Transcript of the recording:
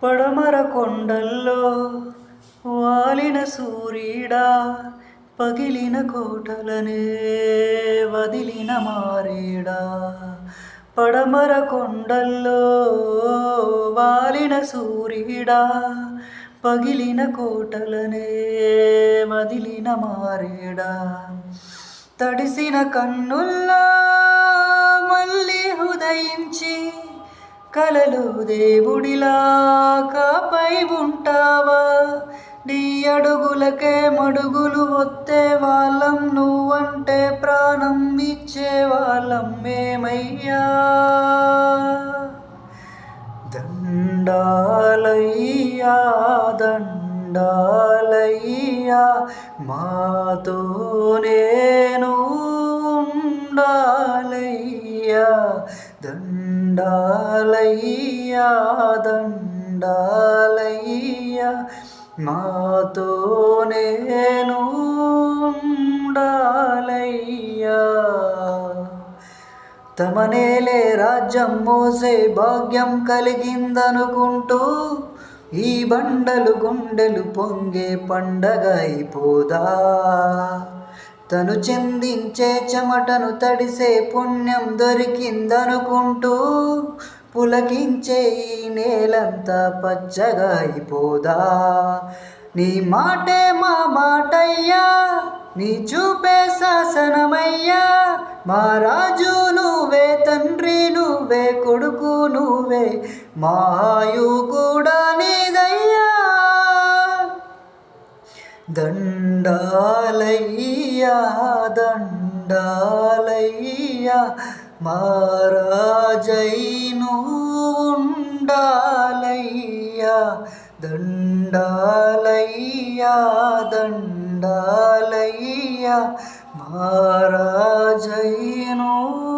పడమర కొండల్లో వాలిన సూర్యుడా, పగిలిన కోటలనే వదిలిన మారేడా. పడమర కొండల్లో వాలిన సూర్యుడా, పగిలిన కోటలనే వదిలిన మారేడా. తడిసిన కన్నుల్లో మళ్ళీ ఉదయించి కలలు దేవుడిలా కాపై ఉంటావా. నీ అడుగులకే మడుగులు ఒత్తే వాళ్ళం, నువ్వంటే ప్రాణం ఇచ్చే వాళ్ళం మేమయ్యా. దండాలయ్యా దండాలయ్యా, మాతో నేను ఉండాలయ్యా. దండాలయ్యా దండాలయ్యా, మాతో నేను ఉండాలయ్యా. తమనేలే రాజ్యం మోసే భాగ్యం కలిగిందనుకుంటూ ఈ బండలు గుండెలు పొంగే పండగ అయిపోదా. తను చిందించే చెమటను తడిసే పుణ్యం దొరికిందనుకుంటూ పులకించే ఈ నేలంతా పచ్చగా అయిపోదా. నీ మాటే మా మాటయ్యా, నీ చూపే శాసనమయ్యా. మా రాజు నువ్వే, తండ్రి నువ్వే, కొడుకు నువ్వే, మా ఆయు కూడా నీదయ్యా. దండాలయ్యా దండాలయ్యా, మా రాజై నువ్వుండాలయ్యా. దండాలయ్యా దండాలయ్యా, మా రాజై నువ్వు